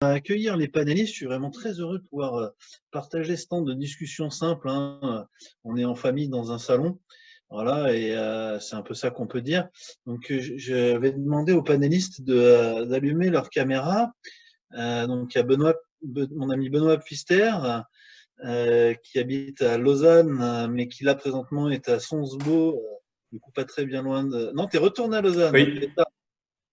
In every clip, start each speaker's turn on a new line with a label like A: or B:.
A: Accueillir les panélistes. Je suis vraiment très heureux de pouvoir partager ce temps de discussion simple, hein. On est en famille dans un salon, voilà, et c'est un peu ça qu'on peut dire. Donc, je vais demander aux panélistes d'allumer leur caméra. Donc, il y a mon ami Benoît Pfister, qui habite à Lausanne, mais qui là présentement est à Sonsbeau, du coup pas très bien loin de. Non, tu es retourné à Lausanne.
B: Oui,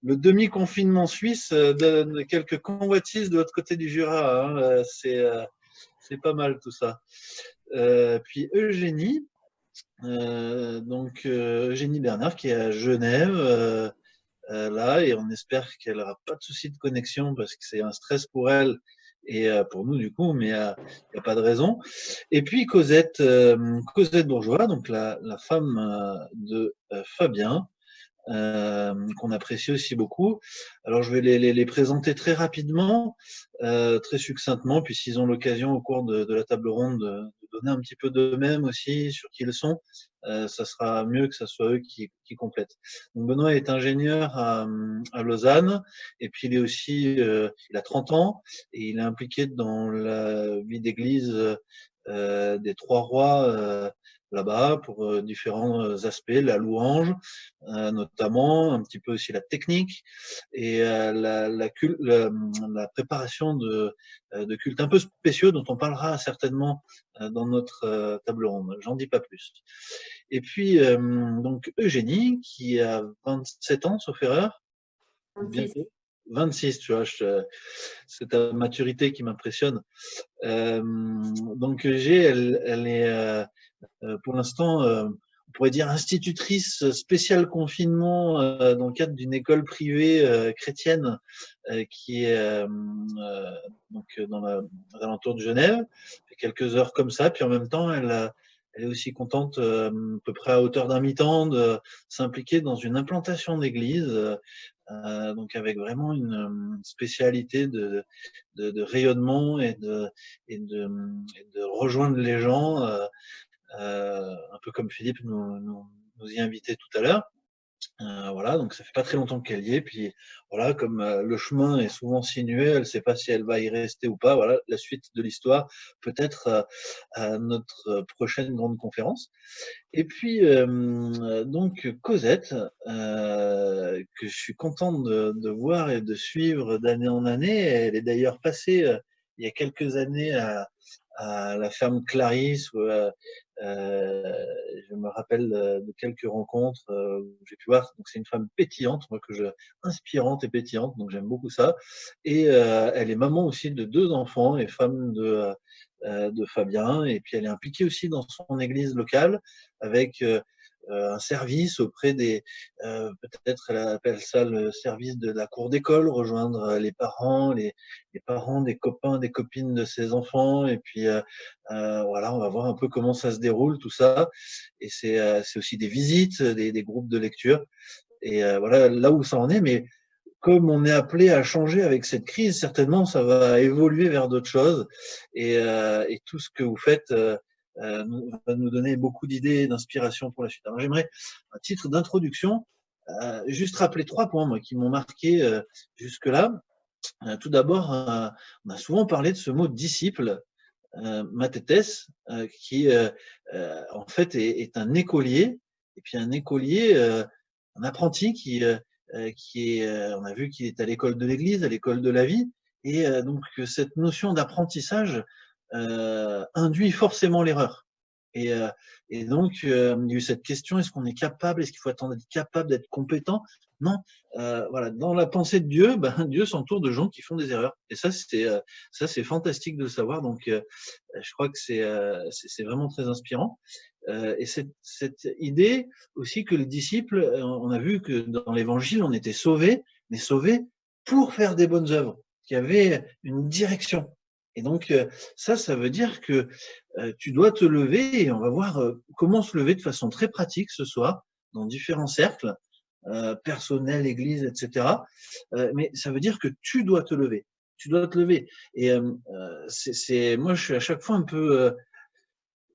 A: Le demi-confinement suisse donne quelques convoitises de l'autre côté du Jura, hein. C'est pas mal tout ça. Puis Eugénie, Eugénie Bernard qui est à Genève, là, et on espère qu'elle n'aura pas de souci de connexion parce que c'est un stress pour elle et pour nous du coup, mais il n'y a pas de raison. Et puis Cosette Bourgeois, donc la femme de Fabien, qu'on apprécie aussi beaucoup. Alors, je vais les présenter très rapidement, très succinctement, puis s'ils ont l'occasion au cours de la table ronde de donner un petit peu d'eux-mêmes aussi sur qui ils sont, ça sera mieux que ce soit eux qui complètent. Donc, Benoît est ingénieur à Lausanne, et puis il a 30 ans, et il est impliqué dans la vie d'église des Trois-Rois là-bas pour différents aspects, la louange notamment, un petit peu aussi la technique et la préparation de cultes un peu spéciaux dont on parlera certainement dans notre table ronde. J'en dis pas plus. Et puis, donc Eugénie, qui a 27 ans, sauf erreur,
B: 26.
A: bientôt. 26, tu vois, c'est ta maturité qui m'impressionne. Donc elle est pour l'instant, on pourrait dire institutrice spéciale confinement dans le cadre d'une école privée chrétienne qui est donc aux alentours de Genève. Elle fait quelques heures comme ça, puis en même temps, elle est aussi contente, à peu près à hauteur d'un mi-temps, de s'impliquer dans une implantation d'église, donc avec vraiment une spécialité de rayonnement et de rejoindre les gens. Un peu comme Philippe nous y invitait tout à l'heure. Voilà, donc ça fait pas très longtemps qu'elle y est. Puis voilà, comme le chemin est souvent sinueux, elle ne sait pas si elle va y rester ou pas. Voilà, la suite de l'histoire, peut-être à notre prochaine grande conférence. Et puis donc Cosette, que je suis content de voir et de suivre d'année en année. Elle est d'ailleurs passée il y a quelques années à la ferme Clarisse, où je me rappelle de quelques rencontres où j'ai pu voir. Donc c'est une femme pétillante, inspirante et pétillante, donc j'aime beaucoup ça. Et elle est maman aussi de 2 enfants et femme de Fabien. Et puis elle est impliquée aussi dans son église locale avec un service auprès peut-être elle appelle ça le service de la cour d'école, rejoindre les parents des copains, des copines de ses enfants. Et puis voilà, on va voir un peu comment ça se déroule tout ça. Et c'est aussi des visites, des groupes de lecture. Et voilà là où ça en est. Mais comme on est appelé à changer avec cette crise, certainement ça va évoluer vers d'autres choses. Et tout ce que vous faites va nous donner beaucoup d'idées et d'inspiration pour la suite. Alors j'aimerais, à titre d'introduction, juste rappeler 3 points moi, qui m'ont marqué jusque-là. Tout d'abord, on a souvent parlé de ce mot disciple, mathetes, qui en fait est un écolier, et puis un écolier, un apprenti on a vu qu'il est à l'école de l'Église, à l'école de la vie, et donc cette notion d'apprentissage induit forcément l'erreur. Et, euh, et donc, il y a eu cette question, est-ce qu'on est capable, est-ce qu'il faut attendre d'être capable, d'être compétent? Non, voilà, dans la pensée de Dieu, Dieu s'entoure de gens qui font des erreurs. Et ça, c'est fantastique de le savoir. Donc, je crois que c'est vraiment très inspirant. Et cette idée aussi que le disciple, on a vu que dans l'Évangile, on était sauvés, mais sauvés pour faire des bonnes œuvres, qu'il y avait une direction. Et donc, ça veut dire que tu dois te lever, et on va voir comment se lever de façon très pratique ce soir, dans différents cercles, personnels, église, etc. Mais ça veut dire que tu dois te lever. Tu dois te lever. Et moi, je suis à chaque fois un peu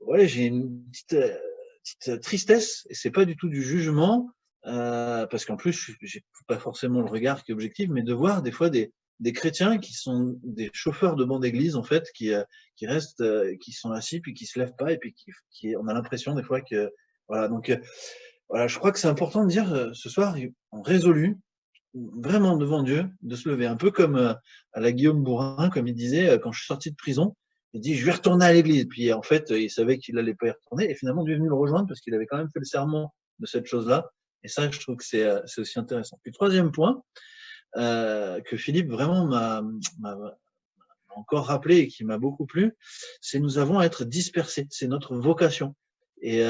A: ouais, j'ai une petite tristesse, et c'est pas du tout du jugement, parce qu'en plus, j'ai pas forcément le regard qui est objectif, mais de voir des fois des chrétiens qui sont des chauffeurs de banc d'église, en fait, qui restent, qui sont assis, puis qui se lèvent pas, et puis on a l'impression des fois que, voilà, donc, voilà, je crois que c'est important de dire, ce soir, on résolu, vraiment devant Dieu, de se lever. Un peu comme à la Guillaume Bourrin, comme il disait, quand je suis sorti de prison, il dit, je vais retourner à l'église. Puis en fait, il savait qu'il allait pas y retourner. Et finalement, Dieu est venu le rejoindre parce qu'il avait quand même fait le serment de cette chose-là. Et ça, je trouve que c'est aussi intéressant. Puis troisième point, que Philippe vraiment m'a encore rappelé et qui m'a beaucoup plu, c'est nous avons à être dispersés. C'est notre vocation. Et,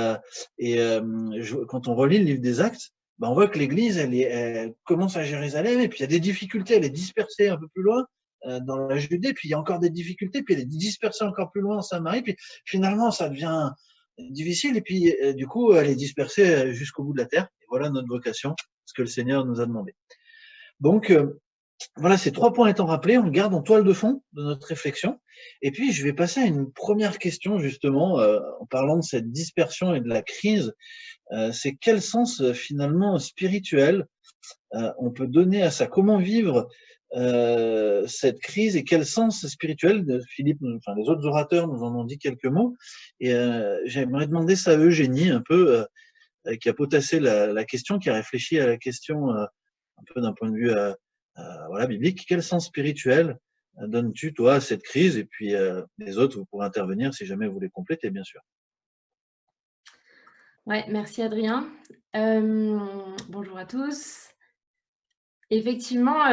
A: quand on relit le livre des Actes, ben on voit que l'Église, elle commence à Jérusalem, et puis il y a des difficultés, elle est dispersée un peu plus loin dans la Judée, puis il y a encore des difficultés, puis elle est dispersée encore plus loin en Samarie, puis finalement ça devient difficile, et puis du coup elle est dispersée jusqu'au bout de la terre. Et voilà notre vocation, ce que le Seigneur nous a demandé. Donc voilà, ces 3 points étant rappelés, on le garde en toile de fond de notre réflexion. Et puis, je vais passer à une première question, justement, en parlant de cette dispersion et de la crise. C'est quel sens, finalement, spirituel on peut donner à ça? Comment vivre cette crise, et quel sens spirituel? Philippe, enfin, les autres orateurs nous en ont dit quelques mots. Et j'aimerais demander ça à Eugénie, un peu, qui a potassé la question, qui a réfléchi à la question un peu d'un point de vue voilà, biblique. Quel sens spirituel donnes-tu, toi, à cette crise? Et puis, les autres, vous pourrez intervenir si jamais vous voulez compléter, bien sûr.
B: Ouais, merci Adrien. Bonjour à tous. Effectivement,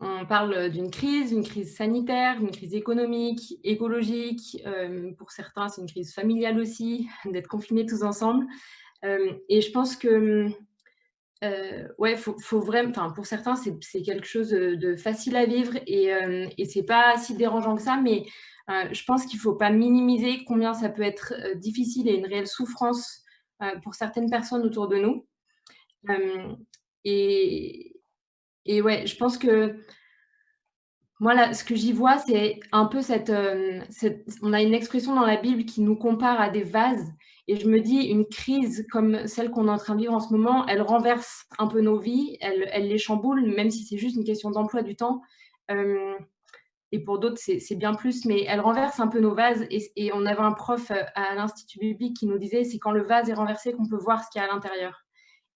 B: on parle d'une crise sanitaire, une crise économique, écologique. Pour certains, c'est une crise familiale aussi, d'être confinés tous ensemble. Et je pense que ouais, faut vraiment, enfin, pour certains, c'est quelque chose de facile à vivre, et c'est pas si dérangeant que ça, mais je pense qu'il faut pas minimiser combien ça peut être difficile et une réelle souffrance pour certaines personnes autour de nous. Euh, et, et ouais, je pense que moi, là, ce que j'y vois, c'est un peu on a une expression dans la Bible qui nous compare à des vases, et je me dis, une crise comme celle qu'on est en train de vivre en ce moment, elle renverse un peu nos vies, elle les chamboule, même si c'est juste une question d'emploi du temps. Euh, et pour d'autres, c'est bien plus, mais elle renverse un peu nos vases. Et on avait un prof à l'Institut biblique qui nous disait, c'est quand le vase est renversé qu'on peut voir ce qu'il y a à l'intérieur.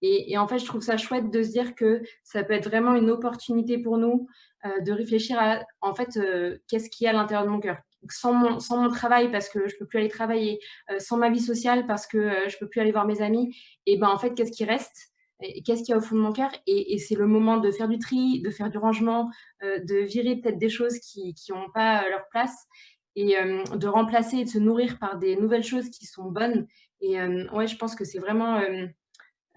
B: Et en fait, je trouve ça chouette de se dire que ça peut être vraiment une opportunité pour nous de réfléchir à, en fait, qu'est-ce qu'il y a à l'intérieur de mon cœur. Sans mon travail, parce que je peux plus aller travailler, sans ma vie sociale, parce que je peux plus aller voir mes amis, et ben en fait, qu'est-ce qui reste? Et qu'est-ce qu'il y a au fond de mon cœur? Et c'est le moment de faire du tri, de faire du rangement, de virer peut-être des choses qui n'ont pas leur place, et de remplacer et de se nourrir par des nouvelles choses qui sont bonnes. Et ouais, je pense que c'est vraiment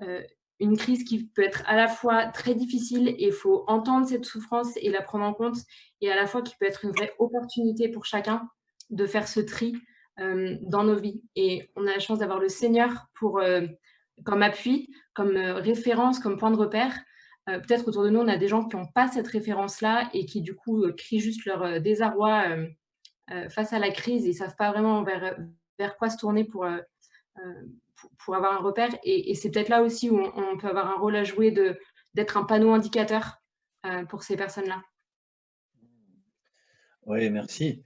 B: euh, une crise qui peut être à la fois très difficile, et il faut entendre cette souffrance et la prendre en compte, et à la fois qui peut être une vraie opportunité pour chacun de faire ce tri dans nos vies. Et on a la chance d'avoir le Seigneur comme appui, comme référence, comme point de repère. Peut-être autour de nous, on a des gens qui n'ont pas cette référence-là et qui, du coup, crient juste leur désarroi face à la crise, et ne savent pas vraiment vers quoi se tourner pour avoir un repère. Et c'est peut-être là aussi où on peut avoir un rôle à jouer d'être un panneau indicateur pour ces personnes-là.
A: Oui, merci.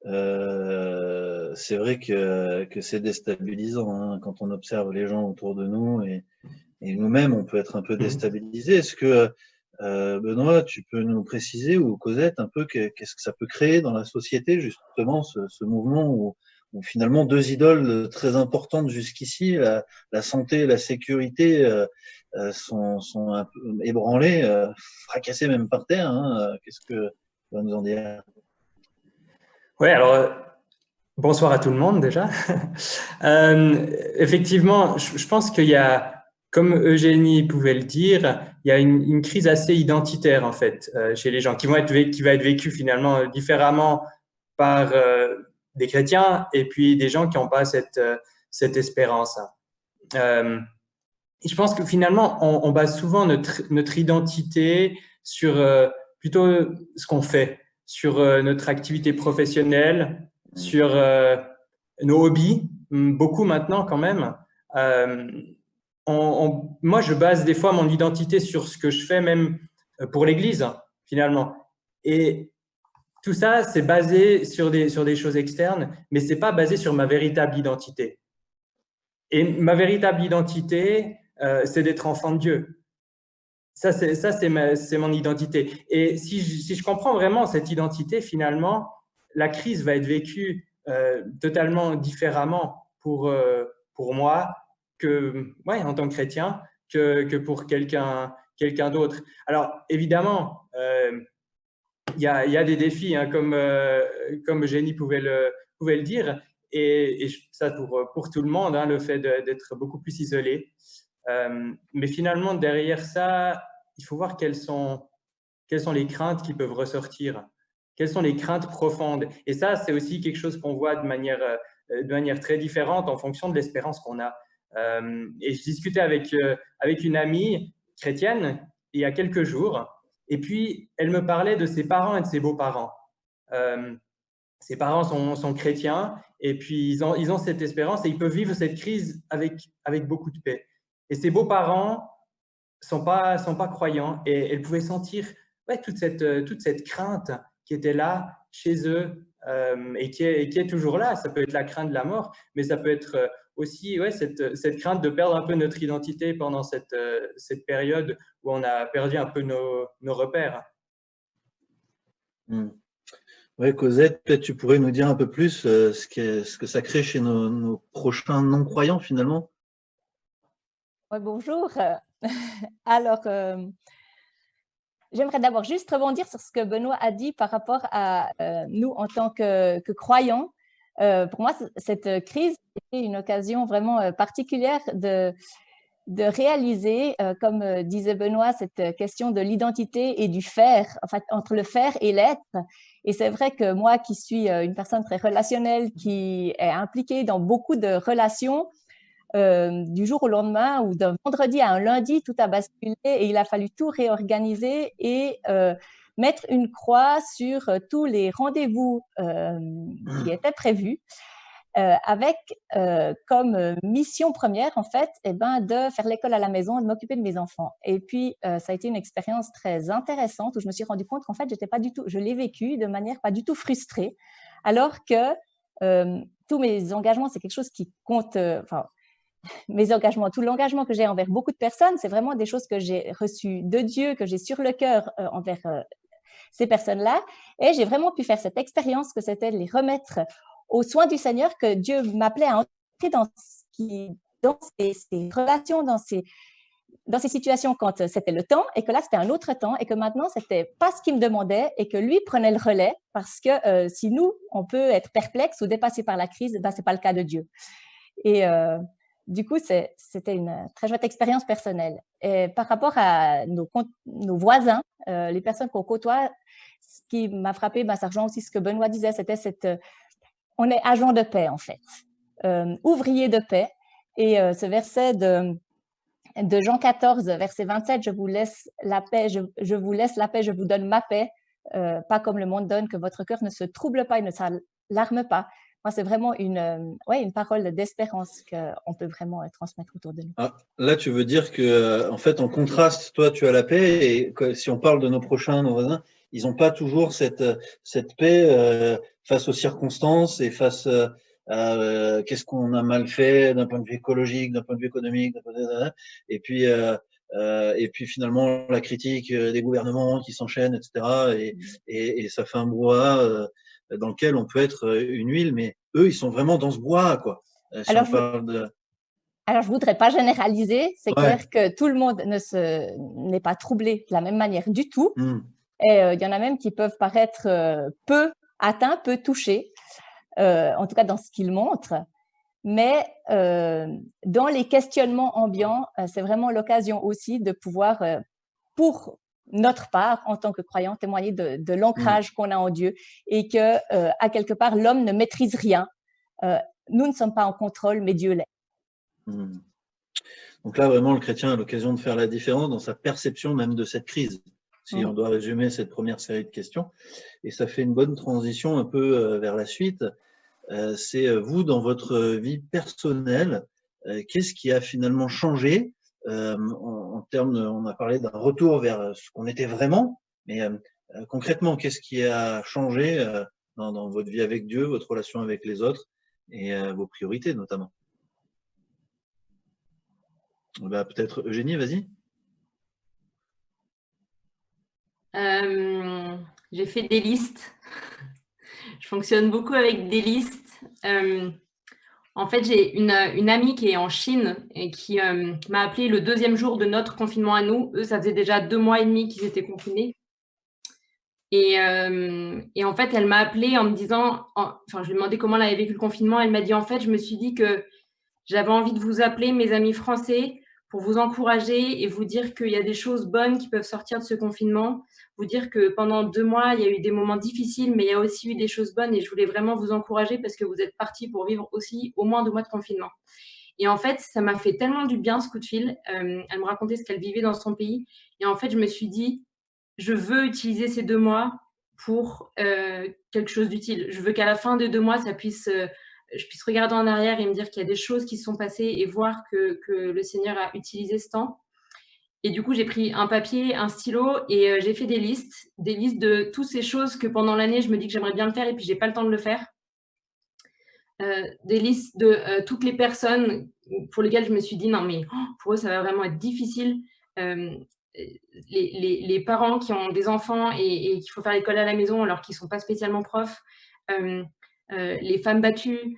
A: C'est vrai que c'est déstabilisant hein, quand on observe les gens autour de nous, et nous-mêmes, on peut être un peu déstabilisés. Est-ce que, Benoît, tu peux nous préciser, ou Cosette, un peu qu'est-ce que ça peut créer dans la société, justement, ce mouvement où finalement 2 idoles très importantes jusqu'ici, la santé et la sécurité, sont un peu ébranlées, fracassées même par terre. Hein. Qu'est-ce que tu vas nous en dire?
C: Oui, alors bonsoir à tout le monde déjà. Effectivement, je pense qu'il y a, comme Eugénie pouvait le dire, il y a une crise assez identitaire en fait chez les gens qui va être vécue finalement différemment par des chrétiens et puis des gens qui n'ont pas cette espérance. Et je pense que finalement, on base souvent notre identité sur plutôt ce qu'on fait, sur notre activité professionnelle, sur nos hobbies, beaucoup maintenant quand même. Moi, je base des fois mon identité sur ce que je fais, même pour l'Église, finalement. Et tout ça, c'est basé sur des choses externes, mais ce n'est pas basé sur ma véritable identité. Et ma véritable identité, c'est d'être enfant de Dieu. Ça, c'est mon identité. Et si je comprends vraiment cette identité, finalement, la crise va être vécue totalement différemment pour moi en tant que chrétien que pour quelqu'un d'autre. Alors, évidemment, il y a des défis, hein, comme Eugénie pouvait le dire, et ça pour tout le monde, hein, le fait d'être beaucoup plus isolé. Mais finalement, derrière ça, il faut voir quelles sont les craintes qui peuvent ressortir, quelles sont les craintes profondes. Et ça, c'est aussi quelque chose qu'on voit de manière très différente en fonction de l'espérance qu'on a. Et je discutais avec une amie chrétienne il y a quelques jours, et puis elle me parlait de ses parents et de ses beaux-parents. Ses parents sont chrétiens, et puis ils ont cette espérance et ils peuvent vivre cette crise avec beaucoup de paix. Et ses beaux-parents sont pas croyants, et elle pouvait sentir toute cette crainte qui était là chez eux, et qui est toujours là. Ça peut être la crainte de la mort, mais ça peut être aussi cette crainte de perdre un peu notre identité pendant cette période où on a perdu un peu nos repères.
A: Oui, Cosette, peut-être tu pourrais nous dire un peu plus ce que ça crée chez nos prochains non-croyants finalement.
D: Oui, bonjour. Alors, j'aimerais d'abord juste rebondir sur ce que Benoît a dit par rapport à nous en tant que croyants. Pour moi, cette crise était une occasion vraiment particulière de réaliser, comme disait Benoît, cette question de l'identité et du faire, en fait, entre le faire et l'être. Et c'est vrai que moi, qui suis une personne très relationnelle, qui est impliquée dans beaucoup de relations, du jour au lendemain ou d'un vendredi à un lundi, tout a basculé et il a fallu tout réorganiser et mettre une croix sur tous les rendez-vous qui étaient prévus, avec comme mission première, en fait, de faire l'école à la maison et de m'occuper de mes enfants. Et puis, ça a été une expérience très intéressante où je me suis rendu compte qu'en fait, je l'ai vécu de manière pas du tout frustrée, alors que tous mes engagements, c'est quelque chose qui compte, mes engagements, tout l'engagement que j'ai envers beaucoup de personnes, c'est vraiment des choses que j'ai reçues de Dieu, que j'ai sur le cœur envers ces personnes-là. Et j'ai vraiment pu faire cette expérience que c'était de les remettre aux soins du Seigneur, que Dieu m'appelait à entrer dans ces relations, dans ces situations quand c'était le temps, et que là, c'était un autre temps, et que maintenant, c'était pas ce qu'il me demandait, et que lui prenait le relais, parce que si nous, on peut être perplexe ou dépassé par la crise, c'est pas le cas de Dieu. Et du coup, c'était une très chouette expérience personnelle. Et par rapport à nos voisins, les personnes qu'on côtoie, ce qui m'a frappé, ça rejoint aussi ce que Benoît disait, c'était on est agent de paix, en fait, ouvrier de paix. Et ce verset de Jean 14, verset 27, je vous laisse la paix, je vous laisse la paix, je vous donne ma paix, pas comme le monde donne, que votre cœur ne se trouble pas et ne s'alarme pas. Moi, c'est vraiment une parole d'espérance qu'on peut vraiment transmettre autour de nous.
A: Ah, là, tu veux dire que, en fait, en contraste, toi, tu as la paix, et si on parle de nos voisins, ils n'ont pas toujours cette paix face aux circonstances et face à qu'est-ce qu'on a mal fait d'un point de vue écologique, d'un point de vue économique, et puis finalement la critique des gouvernements qui s'enchaînent, etc. Et ça fait un brouhaha dans lequel on peut être une huile, mais eux, ils sont vraiment dans ce brouhaha, quoi. Si on parle de...
D: Alors, je ne voudrais pas généraliser. C'est clair que tout le monde n'est pas troublé de la même manière du tout. Et il y en a même qui peuvent paraître peu atteints, peu touchés, en tout cas dans ce qu'ils montrent. Mais dans les questionnements ambiants, c'est vraiment l'occasion aussi de pouvoir, pour notre part, en tant que croyants, témoigner de l'ancrage qu'on a en Dieu, et que, à quelque part, l'homme ne maîtrise rien. Nous ne sommes pas en contrôle, mais Dieu l'est.
A: Donc là, vraiment, le chrétien a l'occasion de faire la différence dans sa perception même de cette crise, si on doit résumer cette première série de questions. Et ça fait une bonne transition un peu vers la suite. C'est vous, dans votre vie personnelle, qu'est-ce qui a finalement changé en termes on a parlé d'un retour vers ce qu'on était vraiment, mais concrètement, qu'est-ce qui a changé dans votre vie avec Dieu, votre relation avec les autres et vos priorités notamment? Bah, peut-être Eugénie, vas-y.
B: J'ai fait des listes. Je fonctionne beaucoup avec des listes. En fait, j'ai une amie qui est en Chine et qui m'a appelé le 2e jour de notre confinement à nous. Eux, ça faisait déjà 2 mois et demi qu'ils étaient confinés. Et en fait, elle m'a appelé en me disant, enfin, je lui ai demandé comment elle avait vécu le confinement. Elle m'a dit, en fait, je me suis dit que j'avais envie de vous appeler, mes amis français, pour vous encourager et vous dire qu'il y a des choses bonnes qui peuvent sortir de ce confinement. Vous dire que pendant 2 mois, il y a eu des moments difficiles, mais il y a aussi eu des choses bonnes et je voulais vraiment vous encourager parce que vous êtes partis pour vivre aussi au moins 2 mois de confinement. Et en fait, ça m'a fait tellement du bien ce coup de fil. Elle me racontait ce qu'elle vivait dans son pays. Et en fait, je me suis dit, je veux utiliser ces 2 mois pour quelque chose d'utile. Je veux qu'à la fin de 2 mois, je puisse regarder en arrière et me dire qu'il y a des choses qui se sont passées et voir que le Seigneur a utilisé ce temps. Et du coup, j'ai pris un papier, un stylo et j'ai fait des listes de toutes ces choses que pendant l'année, je me dis que j'aimerais bien le faire et puis j'ai pas le temps de le faire. Des listes de toutes les personnes pour lesquelles je me suis dit non mais pour eux ça va vraiment être difficile. Les parents qui ont des enfants et qu'il faut faire l'école à la maison alors qu'ils ne sont pas spécialement profs, les femmes battues,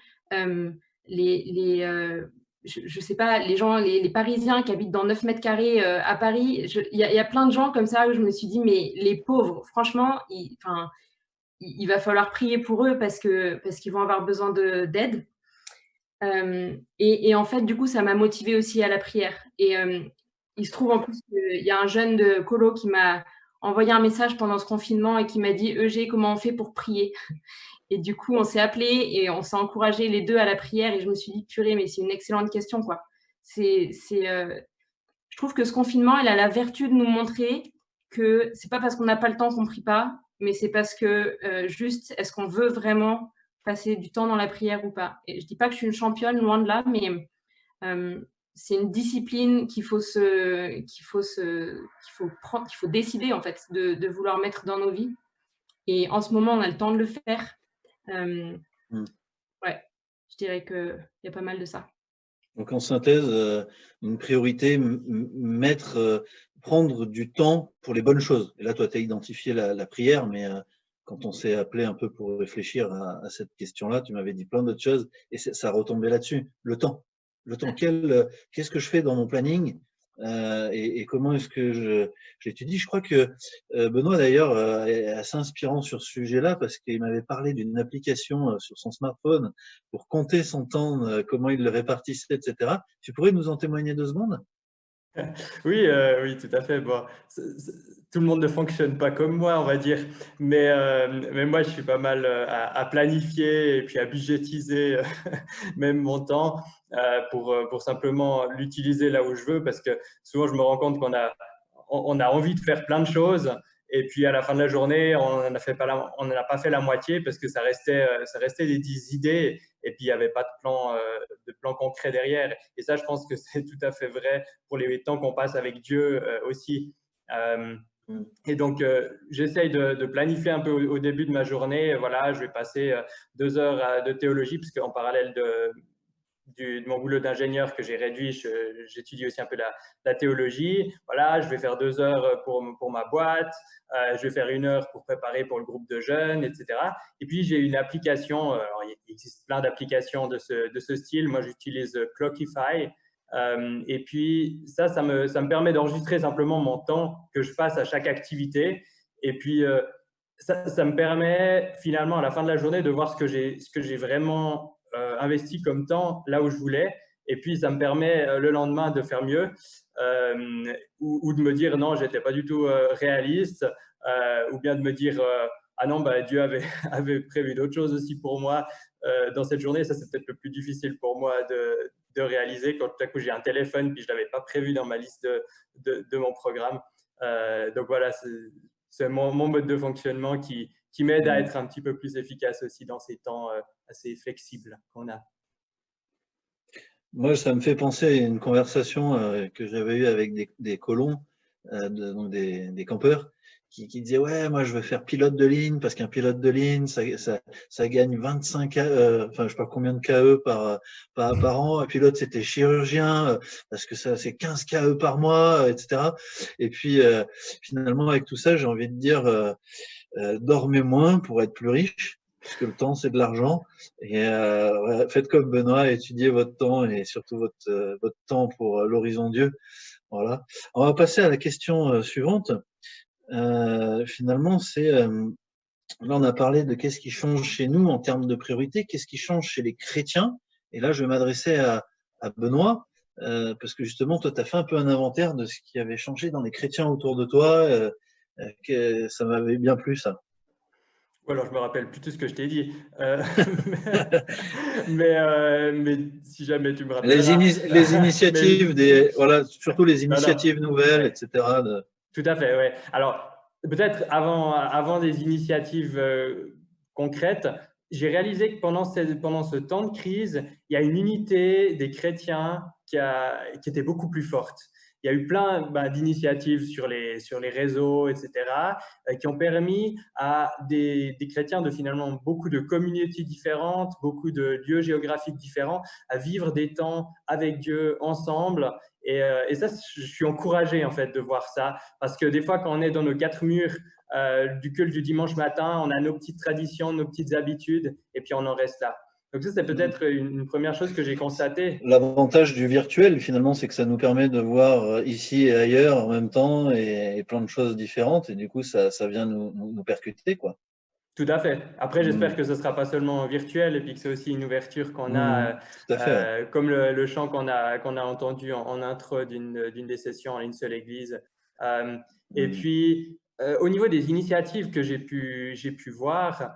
B: je sais pas, les gens, les Parisiens qui habitent dans 9 mètres carrés à Paris. Il y a plein de gens comme ça où je me suis dit mais les pauvres, franchement, il va falloir prier pour eux parce qu'ils vont avoir besoin d'aide. Et en fait, du coup, ça m'a motivée aussi à la prière. Et il se trouve en plus qu'il y a un jeune de colo qui m'a envoyé un message pendant ce confinement et qui m'a dit « Eugé, comment on fait pour prier ?» Et du coup, on s'est appelés et on s'est encouragés les deux à la prière. Et je me suis dit « Purée, mais c'est une excellente question, quoi. » Je trouve que ce confinement, il a la vertu de nous montrer que c'est pas parce qu'on n'a pas le temps qu'on prie pas, mais c'est parce que juste, est-ce qu'on veut vraiment passer du temps dans la prière ou pas? Et je dis pas que je suis une championne, loin de là, mais c'est une discipline qu'il faut décider en fait de vouloir mettre dans nos vies. Et en ce moment, on a le temps de le faire. Ouais, je dirais qu'il y a pas mal de ça.
A: Donc en synthèse, une priorité, prendre du temps pour les bonnes choses. Et là, toi, tu as identifié la prière, mais quand on s'est appelé un peu pour réfléchir à cette question-là, tu m'avais dit plein d'autres choses et ça retombait là-dessus. Le temps. Le temps. Qu'est-ce que je fais dans mon planning et comment est-ce que j'étudie? Je crois que Benoît, d'ailleurs, est assez inspirant sur ce sujet-là parce qu'il m'avait parlé d'une application sur son smartphone pour compter son temps, comment il le répartissait, etc. Tu pourrais nous en témoigner 2 secondes?
C: Oui, oui, tout à fait. Bon, tout le monde ne fonctionne pas comme moi, on va dire, mais moi, je suis pas mal à planifier et puis à budgétiser même mon temps pour simplement l'utiliser là où je veux, parce que souvent, je me rends compte qu'on a envie de faire plein de choses et puis à la fin de la journée, on n'en a pas fait la moitié parce que ça restait des idées et puis il n'y avait pas de plan concret derrière. Et ça, je pense que c'est tout à fait vrai pour les temps qu'on passe avec Dieu aussi. Et donc, j'essaye de planifier un peu au début de ma journée. Voilà, je vais passer 2 heures de théologie, parce qu'en parallèle de mon boulot d'ingénieur que j'ai réduit, j'étudie aussi un peu la théologie. Voilà, je vais faire 2 heures pour ma boîte, je vais faire 1 heure pour préparer pour le groupe de jeunes, etc. Et puis, j'ai une application, alors, il existe plein d'applications de ce style. Moi, j'utilise Clockify. Et puis, ça me permet d'enregistrer simplement mon temps que je passe à chaque activité. Et puis, ça me permet finalement, à la fin de la journée, de voir ce que j'ai vraiment investi comme temps là où je voulais. Et puis, ça me permet le lendemain de faire mieux ou de me dire non, j'étais pas du tout réaliste, ou bien de me dire ah non, bah, Dieu avait prévu d'autres choses aussi pour moi dans cette journée. Ça, c'est peut-être le plus difficile pour moi de réaliser quand tout à coup j'ai un téléphone puis je l'avais pas prévu dans ma liste de mon programme. Donc voilà, c'est mon mode de fonctionnement qui m'aide à être un petit peu plus efficace aussi dans ces temps assez flexibles qu'on a.
A: Moi, ça me fait penser à une conversation que j'avais eue avec des colons, donc des campeurs, qui disait ouais, moi je veux faire pilote de ligne parce qu'un pilote de ligne ça gagne 25 enfin je sais pas combien de KE par an. Un pilote c'était chirurgien parce que ça c'est 15 KE par mois, etc. Et puis finalement avec tout ça j'ai envie de dire dormez moins pour être plus riche. Parce que le temps, c'est de l'argent. Et ouais, faites comme Benoît, étudiez votre temps et surtout votre temps pour l'horizon Dieu. Voilà. On va passer à la question suivante. Finalement, là, on a parlé de qu'est-ce qui change chez nous en termes de priorité, qu'est-ce qui change chez les chrétiens. Et là, je vais m'adresser à Benoît, parce que justement, toi, tu as fait un peu un inventaire de ce qui avait changé dans les chrétiens autour de toi. Que ça m'avait bien plu, ça.
C: Alors, je me rappelle plus tout ce que je t'ai dit. Mais si jamais tu me rappelles.
A: Les initiatives, voilà, surtout les initiatives nouvelles,
C: ouais.
A: etc.
C: Tout à fait, oui. Alors, peut-être avant des initiatives concrètes, j'ai réalisé que pendant ce temps de crise, il y a une unité des chrétiens qui était beaucoup plus forte. Il y a eu plein d'initiatives sur les réseaux, etc., qui ont permis à des chrétiens de finalement beaucoup de communautés différentes, beaucoup de lieux géographiques différents, à vivre des temps avec Dieu ensemble. Et ça, je suis encouragé en fait de voir ça, parce que des fois, quand on est dans nos quatre murs du culte du dimanche matin, on a nos petites traditions, nos petites habitudes, et puis on en reste là. Donc ça, c'est peut-être une première chose que j'ai constatée.
A: L'avantage du virtuel, finalement, c'est que ça nous permet de voir ici et ailleurs en même temps et plein de choses différentes. Et du coup, ça vient nous percuter, quoi.
C: Tout à fait. Après, j'espère que ce ne sera pas seulement virtuel et puis que c'est aussi une ouverture qu'on a, comme le chant qu'on a entendu en intro d'une des sessions en une seule église. Et puis, au niveau des initiatives que j'ai pu voir,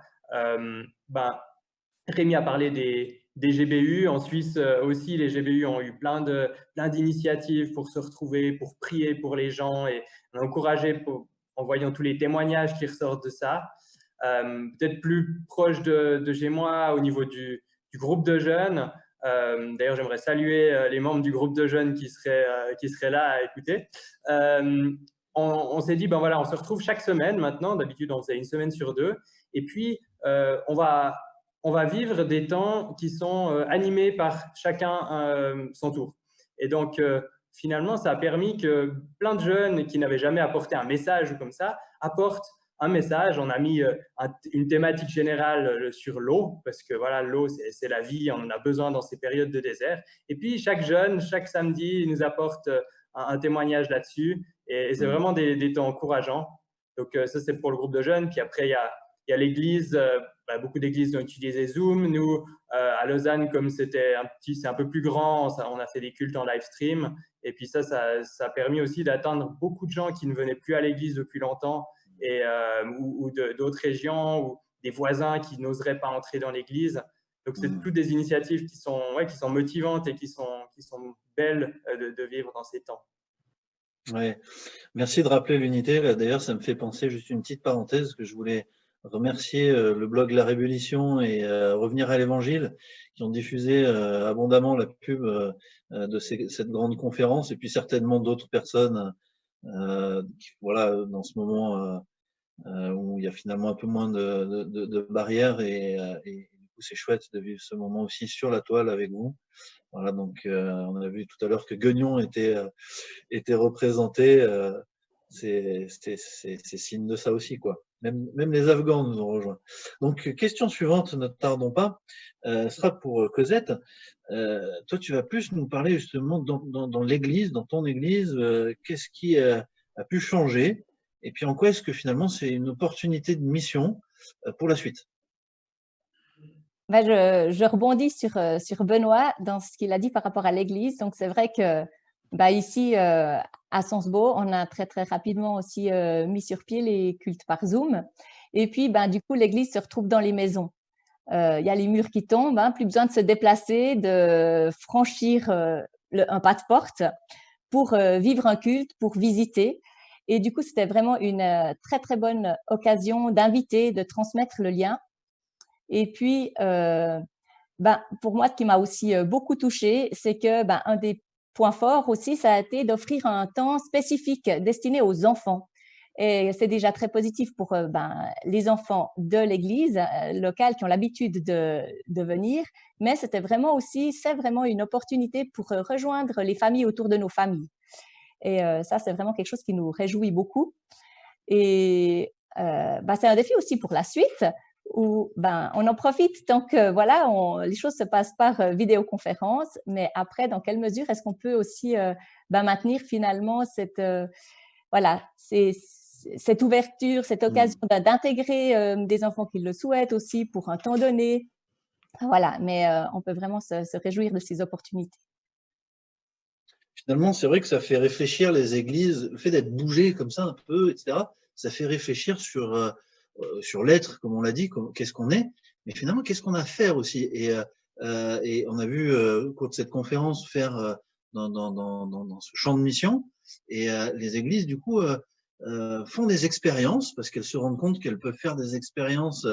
C: Rémi a parlé des GBU. En Suisse aussi, les GBU ont eu plein d'initiatives pour se retrouver, pour prier pour les gens, et on a encouragé en voyant tous les témoignages qui ressortent de ça. Peut-être plus proche de chez moi au niveau du groupe de jeunes. D'ailleurs, j'aimerais saluer les membres du groupe de jeunes qui seraient là à écouter. On s'est dit, voilà, on se retrouve chaque semaine maintenant. D'habitude, on faisait une semaine sur 2. Et puis, on va vivre des temps qui sont animés par chacun son tour. Et donc, finalement, ça a permis que plein de jeunes qui n'avaient jamais apporté un message comme ça apportent un message. On a mis une thématique générale sur l'eau, parce que voilà, l'eau, c'est la vie, on en a besoin dans ces périodes de désert. Et puis, chaque jeune, chaque samedi, nous apporte un témoignage là-dessus. Et c'est vraiment des temps encourageants. Donc, ça, c'est pour le groupe de jeunes. Puis après, il y a l'église. Beaucoup d'églises ont utilisé Zoom. Nous, à Lausanne, comme c'est un peu plus grand, on a fait des cultes en live stream. Et puis ça a permis aussi d'atteindre beaucoup de gens qui ne venaient plus à l'église depuis longtemps, ou d'autres régions, ou des voisins qui n'oseraient pas entrer dans l'église. Donc, c'est toutes des initiatives qui sont motivantes et qui sont belles de vivre dans ces temps.
A: Ouais. Merci de rappeler l'unité. D'ailleurs, ça me fait penser, juste une petite parenthèse, que je voulais remercier le blog La Révolution et Revenir à l'Évangile, qui ont diffusé abondamment la pub de cette grande conférence, et puis certainement d'autres personnes voilà, dans ce moment où il y a finalement un peu moins de barrières, et du coup c'est chouette de vivre ce moment aussi sur la toile avec vous. Voilà, donc on a vu tout à l'heure que Guignon était représenté. C'est signe de ça aussi, quoi. Même les Afghans nous ont rejoints. Donc, question suivante, ne tardons pas, sera pour Cosette. Toi, tu vas plus nous parler justement dans l'église, dans ton église, qu'est-ce qui a pu changer, et puis en quoi est-ce que finalement c'est une opportunité de mission pour la suite.
D: Je rebondis sur Benoît dans ce qu'il a dit par rapport à l'église. Donc, c'est vrai que ici, à Sonsbo, on a très, très rapidement aussi mis sur pied les cultes par Zoom. Et puis, du coup, l'église se retrouve dans les maisons. Il y a les murs qui tombent, plus besoin de se déplacer, de franchir un pas de porte pour vivre un culte, pour visiter. Et du coup, c'était vraiment une très, très bonne occasion d'inviter, de transmettre le lien. Et puis, pour moi, ce qui m'a aussi beaucoup touchée, c'est que un des points forts aussi, ça a été d'offrir un temps spécifique destiné aux enfants. Et c'est déjà très positif pour les enfants de l'église locale qui ont l'habitude de venir, mais c'est vraiment une opportunité pour rejoindre les familles autour de nos familles. Et ça, c'est vraiment quelque chose qui nous réjouit beaucoup. Et c'est un défi aussi pour la suite, où on en profite tant que les choses se passent par vidéoconférence, mais après, dans quelle mesure est-ce qu'on peut aussi maintenir finalement cette ouverture, cette occasion d'intégrer des enfants qui le souhaitent aussi pour un temps donné. Voilà, mais on peut vraiment se réjouir de ces opportunités.
A: Finalement, c'est vrai que ça fait réfléchir les églises, le fait d'être bougé comme ça un peu, etc., ça fait réfléchir sur l'être, comme on l'a dit, qu'est-ce qu'on est, mais finalement, qu'est-ce qu'on a à faire aussi. Et on a vu au cours de cette conférence faire dans ce champ de mission, et les églises, du coup, font des expériences, parce qu'elles se rendent compte qu'elles peuvent faire des expériences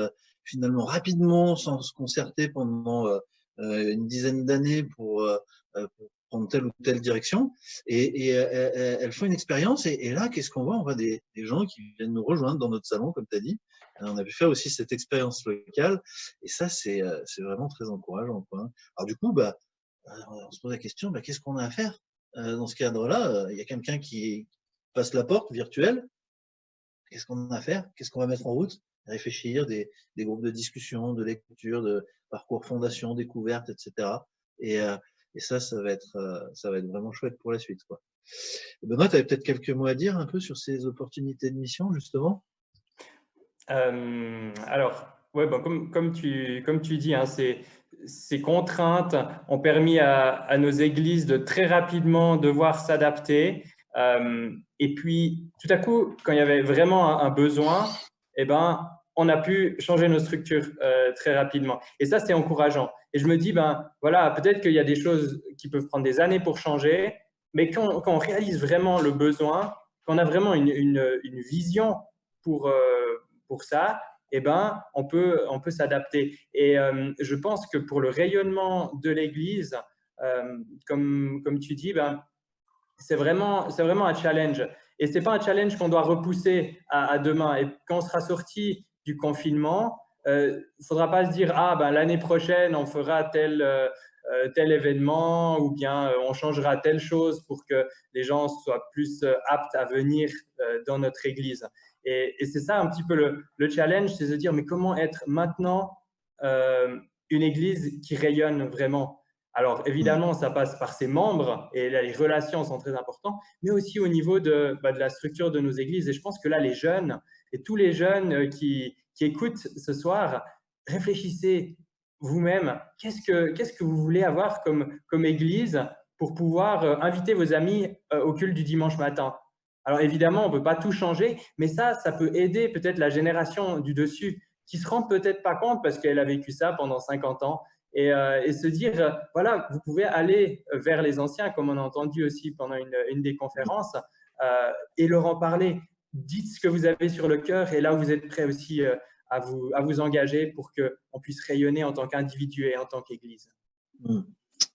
A: finalement rapidement, sans se concerter pendant une dizaine d'années pour prendre telle ou telle direction, et elles font une expérience, et là, qu'est-ce qu'on voit? On voit des gens qui viennent nous rejoindre dans notre salon, comme tu as dit. On a pu faire aussi cette expérience locale, et ça, c'est vraiment très encourageant, quoi. Alors du coup, on se pose la question, qu'est-ce qu'on a à faire dans ce cadre-là? Il y a quelqu'un qui passe la porte virtuelle. Qu'est-ce qu'on a à faire? Qu'est-ce qu'on va mettre en route? Réfléchir, des groupes de discussion, de lecture, de parcours fondation, découverte, etc. Et ça va être vraiment chouette pour la suite, quoi. Benoît, tu avais peut-être quelques mots à dire un peu sur ces opportunités de mission, justement?
C: Alors, ouais, comme tu dis, hein, ces contraintes ont permis à nos églises de très rapidement devoir s'adapter. Et puis, tout à coup, quand il y avait vraiment un besoin, on a pu changer nos structures très rapidement. Et ça, c'est encourageant. Et je me dis, voilà, peut-être qu'il y a des choses qui peuvent prendre des années pour changer, mais quand on réalise vraiment le besoin, quand on a vraiment une vision pour ça, on peut s'adapter. Et je pense que pour le rayonnement de l'Église, comme tu dis, c'est vraiment un challenge. Et ce n'est pas un challenge qu'on doit repousser à demain. Et quand on sera sorti du confinement, il ne faudra pas se dire l'année prochaine, on fera tel événement, ou bien on changera telle chose pour que les gens soient plus aptes à venir dans notre Église. Et c'est ça un petit peu le challenge, c'est de se dire, mais comment être maintenant une Église qui rayonne vraiment? Alors, évidemment, ça passe par ses membres, et là, les relations sont très importantes, mais aussi au niveau de la structure de nos églises. Et je pense que là, les jeunes, et tous les jeunes qui écoutent ce soir, réfléchissez vous-même. Qu'est-ce que vous voulez avoir comme église pour pouvoir inviter vos amis au culte du dimanche matin? Alors, évidemment, on ne peut pas tout changer, mais ça peut aider peut-être la génération du dessus, qui ne se rend peut-être pas compte parce qu'elle a vécu ça pendant 50 ans, et se dire, voilà, vous pouvez aller vers les anciens, comme on a entendu aussi pendant une des conférences, et leur en parler. Dites ce que vous avez sur le cœur, et là, vous êtes prêts aussi à vous engager pour qu'on puisse rayonner en tant qu'individu et en tant qu'Église.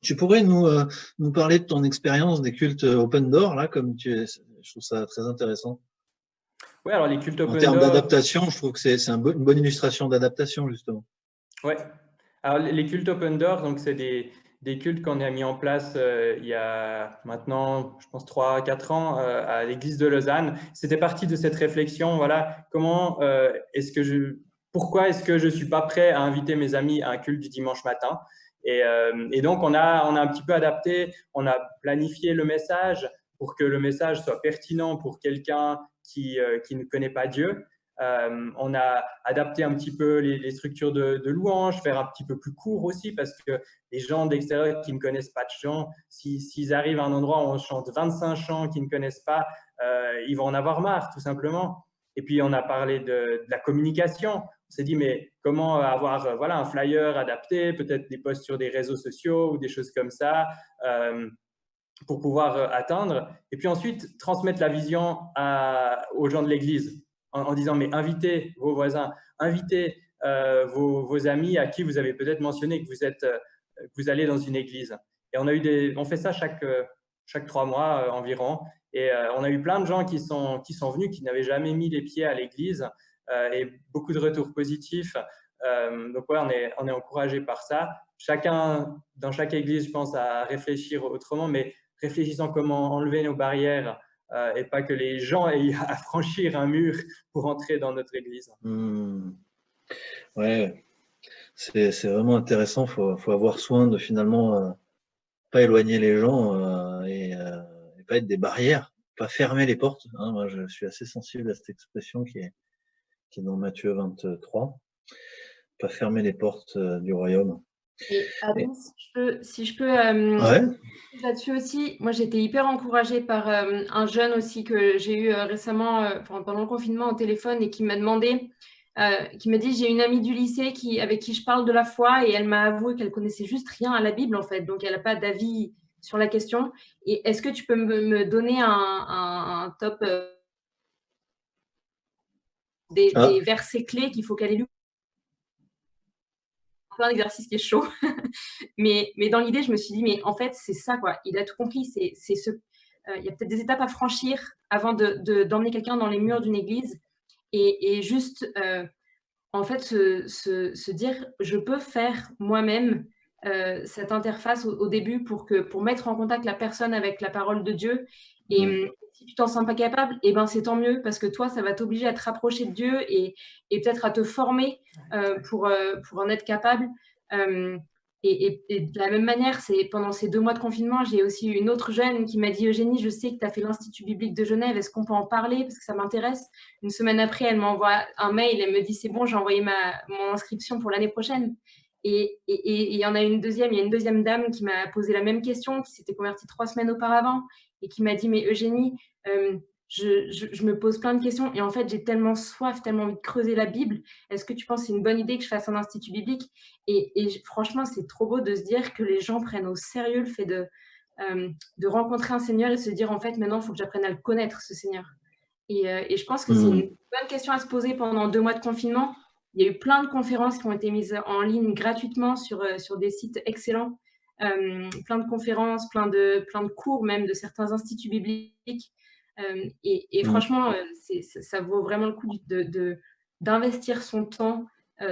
A: Tu pourrais nous parler de ton expérience des cultes open door, là, je trouve ça très intéressant.
C: Oui, alors les cultes open door…
A: En termes d'adaptation, je trouve que c'est une bonne illustration d'adaptation, justement.
C: Oui. Alors, les cultes open door, donc c'est des cultes qu'on a mis en place il y a maintenant, je pense, 3-4 ans à l'église de Lausanne. C'était parti de cette réflexion, voilà, pourquoi est-ce que je ne suis pas prêt à inviter mes amis à un culte du dimanche matin? Et donc, on a un petit peu adapté, on a planifié le message pour que le message soit pertinent pour quelqu'un qui ne connaît pas Dieu. On a adapté un petit peu les structures de louange, faire un petit peu plus court aussi, parce que les gens d'extérieur qui ne connaissent pas de chant, s'ils arrivent à un endroit où on chante 25 chants qu'ils ne connaissent pas, ils vont en avoir marre, tout simplement. Et puis, on a parlé de la communication. On s'est dit, mais comment avoir un flyer adapté, peut-être des posts sur des réseaux sociaux ou des choses comme ça, pour pouvoir atteindre. Et puis ensuite, transmettre la vision aux gens de l'Église, en disant, mais invitez vos voisins, invitez vos amis à qui vous avez peut-être mentionné que vous allez dans une église. Et on fait ça chaque 3 mois environ. Et on a eu plein de gens qui sont venus, qui n'avaient jamais mis les pieds à l'église et beaucoup de retours positifs. Donc ouais, on est encouragé par ça. Chacun, dans chaque église, je pense, à réfléchir autrement, mais réfléchissant comment enlever nos barrières et pas que les gens aient à franchir un mur pour entrer dans notre église.
A: Ouais, c'est vraiment intéressant. Faut avoir soin de finalement pas éloigner les gens et pas être des barrières, pas fermer les portes. Hein. Moi, je suis assez sensible à cette expression qui est dans Matthieu 23. Pas fermer les portes du royaume.
B: Et Adam, si je peux
A: Ouais.
B: là-dessus aussi, moi j'étais hyper encouragée par un jeune aussi que j'ai eu récemment pendant le confinement au téléphone et qui m'a demandé, qui m'a dit j'ai une amie du lycée avec qui je parle de la foi et elle m'a avoué qu'elle connaissait juste rien à la Bible en fait, donc elle n'a pas d'avis sur la question. Et est-ce que tu peux me donner un top des versets clés qu'il faut qu'elle ait lu? Un exercice qui est chaud. mais dans l'idée, je me suis dit, mais en fait, c'est ça, quoi. Il a tout compris. Il y a peut-être des étapes à franchir avant d'emmener quelqu'un dans les murs d'une église et juste, en fait, se dire, je peux faire moi-même cette interface au début pour mettre en contact la personne avec la parole de Dieu. Et si tu t'en sens pas capable, eh ben, c'est tant mieux parce que toi, ça va t'obliger à te rapprocher de Dieu et peut-être à te former pour en être capable. Et de la même manière, pendant ces 2 mois de confinement, j'ai aussi eu une autre jeune qui m'a dit « Eugénie, je sais que tu as fait l'Institut biblique de Genève, est-ce qu'on peut en parler parce que ça m'intéresse ?» Une semaine après, elle m'envoie un mail, elle me dit « C'est bon, j'ai envoyé mon inscription pour l'année prochaine. » Et il y a une deuxième dame qui m'a posé la même question, qui s'était convertie 3 semaines auparavant et qui m'a dit « Mais Eugénie, je me pose plein de questions et en fait, j'ai tellement soif, tellement envie de creuser la Bible. Est-ce que tu penses que c'est une bonne idée que je fasse un institut biblique ?» Et franchement, c'est trop beau de se dire que les gens prennent au sérieux le fait de rencontrer un Seigneur et se dire en fait, maintenant, il faut que j'apprenne à le connaître, ce Seigneur. Et je pense que c'est une bonne question à se poser pendant 2 mois de confinement. Il y a eu plein de conférences qui ont été mises en ligne gratuitement sur des sites excellents. Plein de conférences, plein de cours même de certains instituts bibliques. Et franchement, ça vaut vraiment le coup d'investir son temps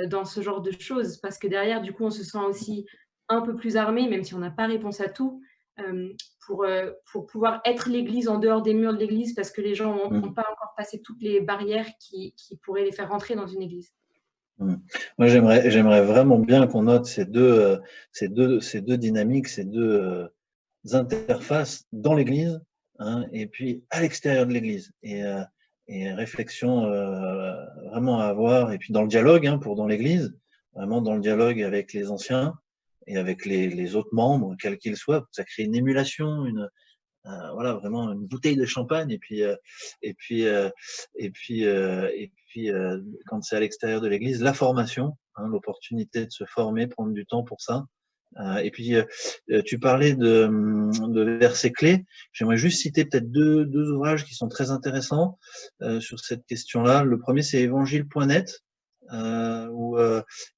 B: dans ce genre de choses parce que derrière, du coup, on se sent aussi un peu plus armé, même si on n'a pas réponse à tout, pour pouvoir être l'Église en dehors des murs de l'Église parce que les gens n'ont pas encore passé toutes les barrières qui pourraient les faire rentrer dans une Église.
A: Moi, j'aimerais vraiment bien qu'on note ces deux dynamiques, ces deux interfaces dans l'Église, hein, et puis à l'extérieur de l'Église. Et réflexion vraiment à avoir. Et puis dans le dialogue, hein, dans l'Église, vraiment dans le dialogue avec les anciens et avec les autres membres, quels qu'ils soient. Ça crée une émulation, voilà, vraiment une bouteille de champagne. Et puis quand c'est à l'extérieur de l'Église, la formation, hein, l'opportunité de se former, prendre du temps pour ça. Et puis tu parlais de versets clés. J'aimerais juste citer peut-être deux ouvrages qui sont très intéressants sur cette question-là. Le premier, c'est évangile.net, où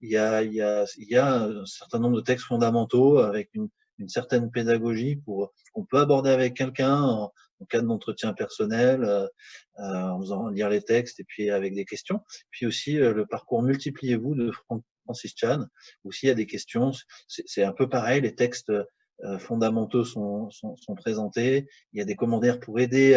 A: il y a un certain nombre de textes fondamentaux avec une certaine pédagogie qu'on peut aborder avec quelqu'un en cas d'entretien personnel, en faisant lire les textes et puis avec des questions. Puis aussi le parcours Multipliez-vous de Francis Chan, où s'il y a des questions, c'est un peu pareil, les textes fondamentaux sont présentés, il y a des commentaires pour aider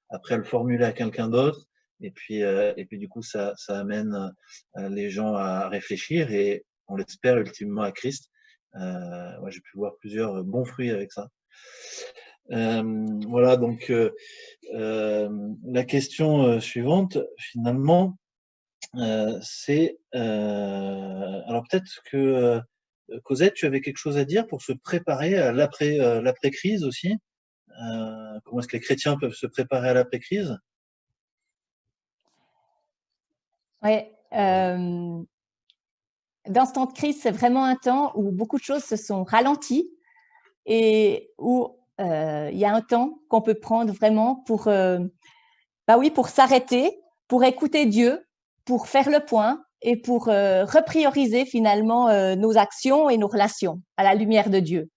A: après à le formuler à quelqu'un d'autre, et puis du coup ça amène les gens à réfléchir et on l'espère ultimement à Christ. Moi, j'ai pu voir plusieurs bons fruits avec ça. Voilà, donc la question suivante, finalement, c'est alors peut-être que Cosette, tu avais quelque chose à dire pour se préparer à l'après-crise aussi. Comment est-ce que les chrétiens peuvent se préparer à l'après-crise?
D: Oui. Dans ce temps de crise, c'est vraiment un temps où beaucoup de choses se sont ralenties et où il y a un temps qu'on peut prendre vraiment pour s'arrêter, pour écouter Dieu, pour faire le point et pour reprioriser finalement nos actions et nos relations à la lumière de Dieu.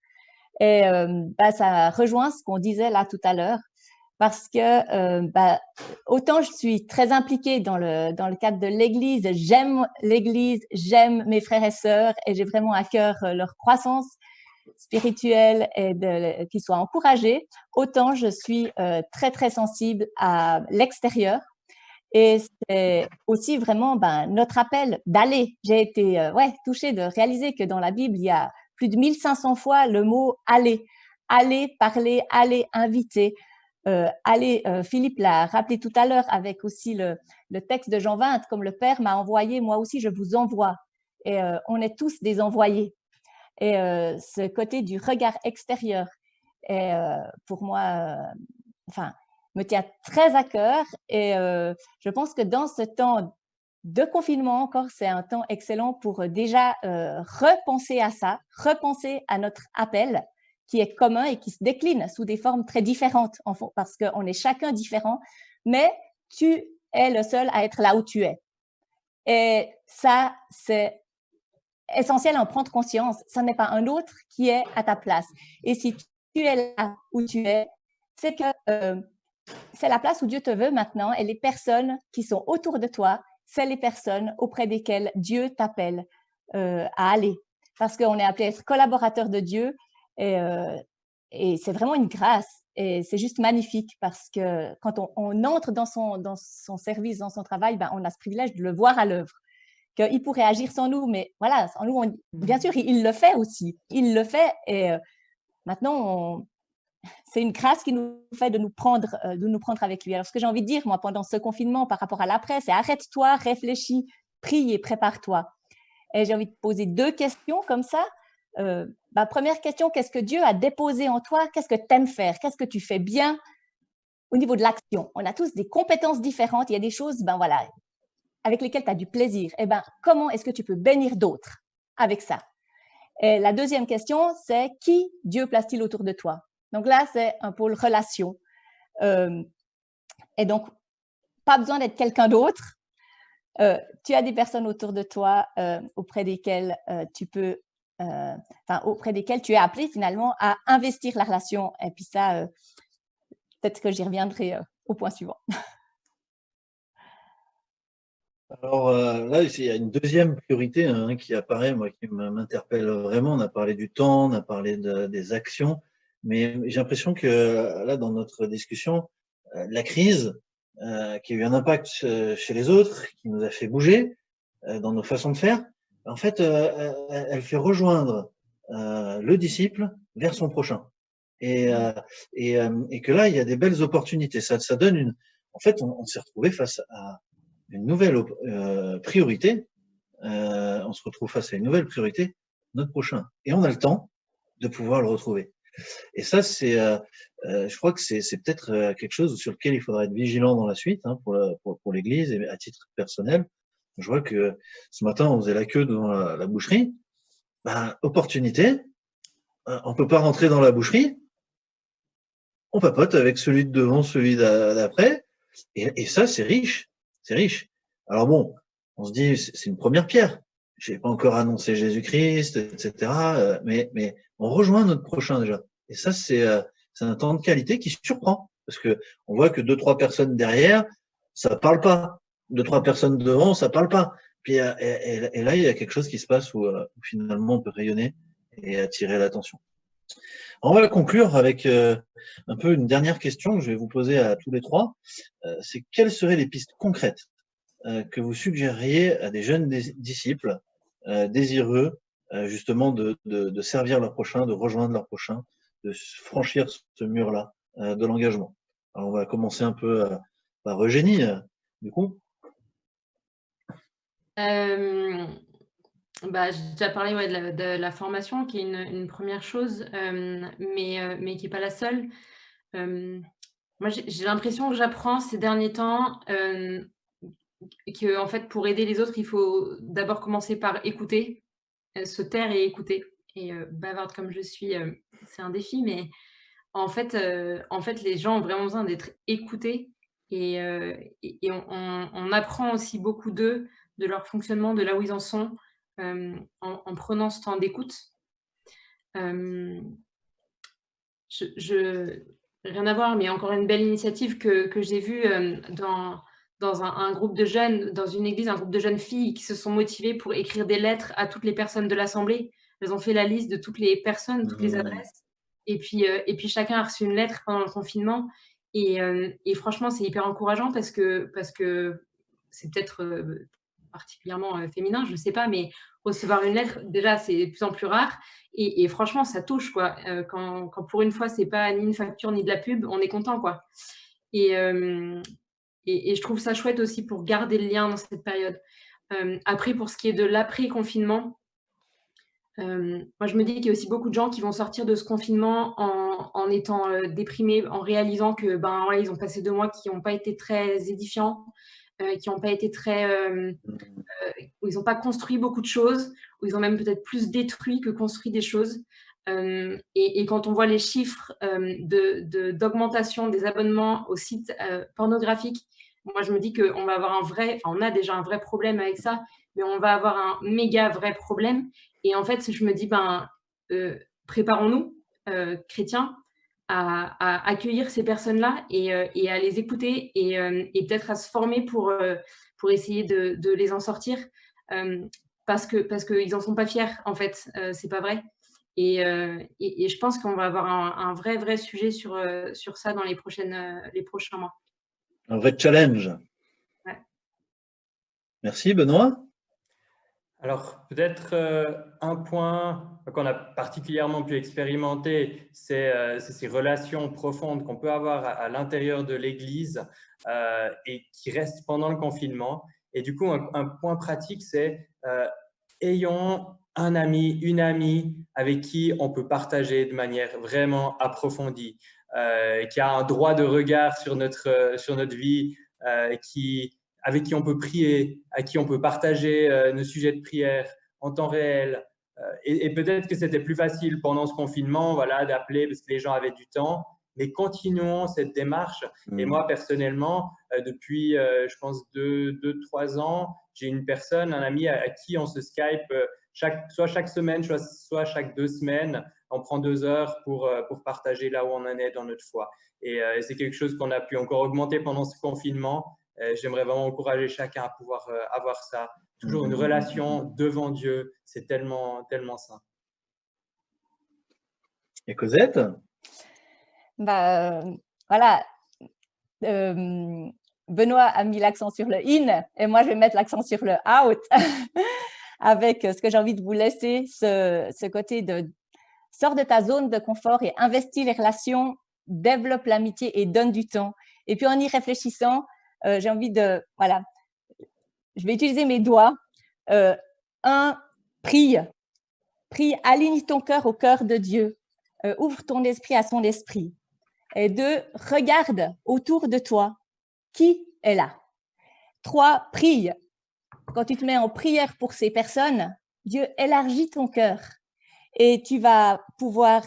D: Et ça rejoint ce qu'on disait là tout à l'heure, parce que autant je suis très impliquée dans le cadre de l'Église, j'aime mes frères et sœurs et j'ai vraiment à cœur leur croissance spirituelle et qu'ils soient encouragés, autant je suis très, très sensible à l'extérieur. Et c'est aussi vraiment notre appel d'aller. J'ai été touchée de réaliser que dans la Bible, il y a plus de 1500 fois le mot « aller ». Aller, parler, aller, inviter. Philippe l'a rappelé tout à l'heure avec aussi le texte de Jean 20, comme le Père m'a envoyé, moi aussi je vous envoie. Et on est tous des envoyés. Et ce côté du regard extérieur est pour moi, me tient très à cœur. Et je pense que dans ce temps de confinement encore, c'est un temps excellent pour déjà repenser à ça, repenser à notre appel qui est commun et qui se décline sous des formes très différentes parce qu'on est chacun différent, mais tu es le seul à être là où tu es. Et ça, c'est essentiel à en prendre conscience. Ce n'est pas un autre qui est à ta place. Et si tu es là où tu es, c'est que c'est la place où Dieu te veut maintenant et les personnes qui sont autour de toi, c'est les personnes auprès desquelles Dieu t'appelle à aller. Parce qu'on est appelé à être collaborateur de Dieu et c'est vraiment une grâce. Et c'est juste magnifique parce que quand on entre dans son service, dans son travail, on a ce privilège de le voir à l'œuvre. Qu'il pourrait agir sans nous, mais voilà, sans nous, bien sûr, il le fait aussi. Il le fait et maintenant, c'est une grâce qui nous fait de nous prendre avec lui. Alors, ce que j'ai envie de dire, moi, pendant ce confinement, par rapport à l'après, c'est arrête-toi, réfléchis, prie et prépare-toi. Et j'ai envie de poser 2 questions comme ça. Première question, qu'est-ce que Dieu a déposé en toi? Qu'est-ce que tu aimes faire? Qu'est-ce que tu fais bien au niveau de l'action? On a tous des compétences différentes. Il y a des choses, avec lesquelles tu as du plaisir. Et comment est-ce que tu peux bénir d'autres avec ça? Et la deuxième question, c'est qui Dieu place-t-il autour de toi? Donc là, c'est un pôle relation. Et donc, pas besoin d'être quelqu'un d'autre. Tu as des personnes autour de toi auprès desquelles auprès desquelles tu es appelé finalement à investir la relation. Et puis ça, peut-être que j'y reviendrai au point suivant.
A: Alors là, il y a une deuxième priorité qui apparaît, moi, qui m'interpelle vraiment. On a parlé du temps, on a parlé des actions, mais j'ai l'impression que là, dans notre discussion, la crise qui a eu un impact chez les autres, qui nous a fait bouger dans nos façons de faire, en fait, elle fait rejoindre le disciple vers son prochain. Et que là, il y a des belles opportunités. Ça donne En fait, on s'est retrouvé face à une nouvelle priorité, on se retrouve face à une nouvelle priorité, notre prochain. Et on a le temps de pouvoir le retrouver. Et ça, je crois que c'est peut-être quelque chose sur lequel il faudra être vigilant dans la suite pour l'Église et à titre personnel. Je vois que ce matin, on faisait la queue devant la boucherie. Opportunité, on peut pas rentrer dans la boucherie, on papote avec celui de devant, celui d'après, et ça, c'est riche. C'est riche. Alors bon, on se dit, c'est une première pierre. Je n'ai pas encore annoncé Jésus-Christ, etc. Mais on rejoint notre prochain déjà. Et ça, c'est un temps de qualité qui surprend. Parce que on voit que 2-3 personnes derrière, ça parle pas. 2-3 personnes devant, ça parle pas. Puis et là, il y a quelque chose qui se passe où finalement on peut rayonner et attirer l'attention. On va conclure avec un peu une dernière question que je vais vous poser à tous les trois. C'est quelles seraient les pistes concrètes que vous suggéreriez à des jeunes disciples désireux justement de servir leur prochain, de rejoindre leur prochain, de franchir ce mur-là de l'engagement. Alors on va commencer un peu par Eugénie, du coup.
B: J'ai déjà parlé de la formation qui est une première chose, mais qui n'est pas la seule. Moi, j'ai l'impression que j'apprends ces derniers temps que en fait, pour aider les autres, il faut d'abord commencer par écouter, se taire et écouter. Et bavarde comme je suis, c'est un défi, mais en fait, les gens ont vraiment besoin d'être écoutés et on apprend aussi beaucoup d'eux, de leur fonctionnement, de là où ils en sont, en prenant ce temps d'écoute. rien à voir, mais encore une belle initiative que j'ai vue dans un groupe de jeunes, dans une église, un groupe de jeunes filles qui se sont motivées pour écrire des lettres à toutes les personnes de l'assemblée. Elles ont fait la liste de toutes les personnes, toutes les adresses. Et puis chacun a reçu une lettre pendant le confinement. Et franchement, c'est hyper encourageant parce que c'est peut-être particulièrement féminin, je ne sais pas, mais recevoir une lettre, déjà, c'est de plus en plus rare. Et franchement, ça touche, quoi. Quand pour une fois, c'est pas ni une facture ni de la pub, on est content, quoi. Et je trouve ça chouette aussi pour garder le lien dans cette période. Après, pour ce qui est de l'après-confinement, moi, je me dis qu'il y a aussi beaucoup de gens qui vont sortir de ce confinement en étant déprimés, en réalisant que voilà, ils ont passé 2 mois qui n'ont pas été très édifiants, qui n'ont pas été très... où ils n'ont pas construit beaucoup de choses, où ils ont même peut-être plus détruit que construit des choses. Et quand on voit les chiffres d'augmentation des abonnements aux sites pornographiques, moi, je me dis qu'on va avoir on a déjà un vrai problème avec ça, mais on va avoir un méga vrai problème. Et en fait, je me dis, préparons-nous, chrétiens, à accueillir ces personnes-là et à les écouter et peut-être à se former pour essayer de les en sortir parce qu'ils n'en sont pas fiers, en fait. C'est pas vrai. Et je pense qu'on va avoir un vrai sujet sur ça dans les prochains mois.
A: Un vrai challenge.
B: Ouais.
A: Merci, Benoît.
C: Alors, peut-être un point qu'on a particulièrement pu expérimenter, c'est ces relations profondes qu'on peut avoir à l'intérieur de l'Église et qui restent pendant le confinement. Et du coup, un point pratique, c'est ayons un ami, une amie avec qui on peut partager de manière vraiment approfondie, qui a un droit de regard sur notre vie, avec qui on peut prier, à qui on peut partager nos sujets de prière en temps réel. Et peut-être que c'était plus facile pendant ce confinement, voilà, d'appeler parce que les gens avaient du temps. Mais continuons cette démarche. Et moi, personnellement, depuis, je pense, 2-3 ans, j'ai une personne, un ami à qui on se Skype soit chaque semaine, soit chaque 2 semaines. On prend 2 heures pour partager là où on en est dans notre foi. Et c'est quelque chose qu'on a pu encore augmenter pendant ce confinement. J'aimerais vraiment encourager chacun à pouvoir avoir ça. Toujours une relation devant Dieu, c'est tellement, tellement sain.
A: Et Cosette?
D: Voilà. Benoît a mis l'accent sur le in et moi, je vais mettre l'accent sur le out avec ce que j'ai envie de vous laisser, ce côté de sors de ta zone de confort et investis les relations, développe l'amitié et donne du temps. Et puis, en y réfléchissant, j'ai envie de, voilà, je vais utiliser mes doigts. Prie, aligne ton cœur au cœur de Dieu. Ouvre ton esprit à son esprit. Et 2, regarde autour de toi qui est là. 3, prie. Quand tu te mets en prière pour ces personnes, Dieu élargit ton cœur et tu vas pouvoir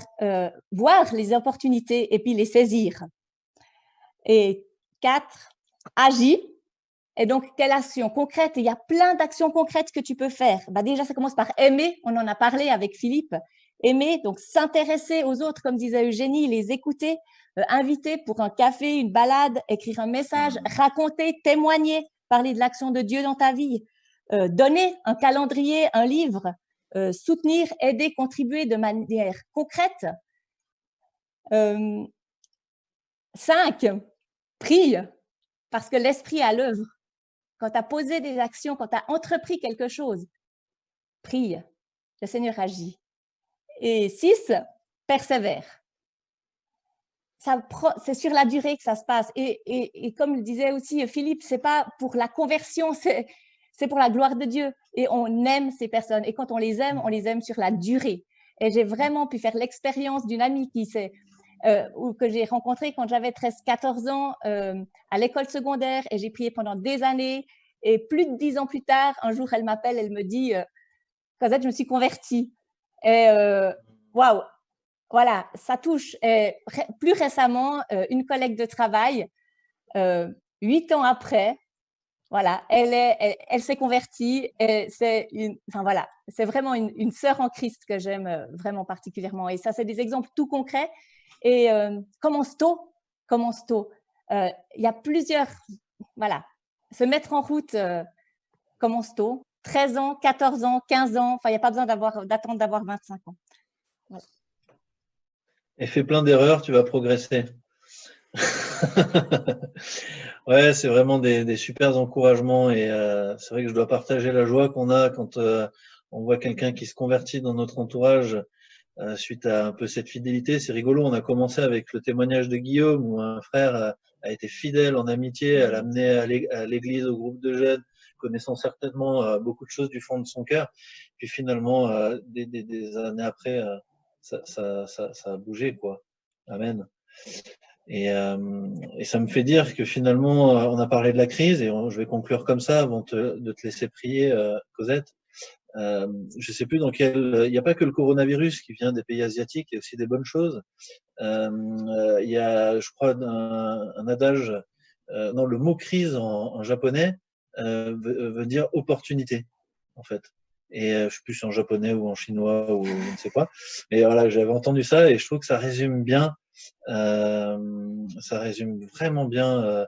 D: voir les opportunités et puis les saisir. Et 4, agis. Et donc, quelle action concrète? Il y a plein d'actions concrètes que tu peux faire. Déjà, ça commence par aimer. On en a parlé avec Philippe. Aimer, donc s'intéresser aux autres, comme disait Eugénie, les écouter, inviter pour un café, une balade, écrire un message, raconter, témoigner, parler de l'action de Dieu dans ta vie, donner un calendrier, un livre, soutenir, aider, contribuer de manière concrète. 5, prie, parce que l'esprit est à l'œuvre. Quand tu as posé des actions, quand tu as entrepris quelque chose, prie, le Seigneur agit. Et 6, persévère. C'est sur la durée que ça se passe. Et comme le disait aussi Philippe, ce n'est pas pour la conversion, c'est pour la gloire de Dieu. Et on aime ces personnes. Et quand on les aime sur la durée. Et j'ai vraiment pu faire l'expérience d'une amie que j'ai rencontrée quand j'avais 13-14 ans à l'école secondaire. Et j'ai prié pendant des années. Et plus de 10 ans plus tard, un jour, elle m'appelle, elle me dit « Cosette, je me suis convertie. » Et waouh, voilà, ça touche. Et plus récemment, une collègue de travail, 8 ans après, voilà, elle s'est convertie. Enfin voilà, c'est vraiment une sœur en Christ que j'aime vraiment particulièrement. Et ça, c'est des exemples tout concrets. Et commence tôt, commence tôt. Il y a plusieurs, voilà, se mettre en route commence tôt. 13 ans, 14 ans, 15 ans, enfin, il n'y a pas besoin d'attendre d'avoir 25 ans. Voilà.
A: Et fais plein d'erreurs, tu vas progresser. Ouais, c'est vraiment des super encouragements et c'est vrai que je dois partager la joie qu'on a quand on voit quelqu'un qui se convertit dans notre entourage suite à un peu cette fidélité. C'est rigolo, on a commencé avec le témoignage de Guillaume où un frère a été fidèle en amitié, a l'amené à l'église, au groupe de jeunes, connaissant certainement beaucoup de choses du fond de son cœur. Puis finalement, des années après, ça a bougé, quoi. Amen. Et ça me fait dire que finalement, on a parlé de la crise et je vais conclure comme ça avant de te laisser prier, Cosette. Je sais plus dans quel. Il n'y a pas que le coronavirus qui vient des pays asiatiques, il y a aussi des bonnes choses. Il y a, je crois, un adage. Non, le mot crise en japonais veut dire opportunité, en fait. Et je sais plus si en japonais ou en chinois ou je ne sais quoi. Mais voilà, j'avais entendu ça et je trouve que ça résume bien. Ça résume vraiment bien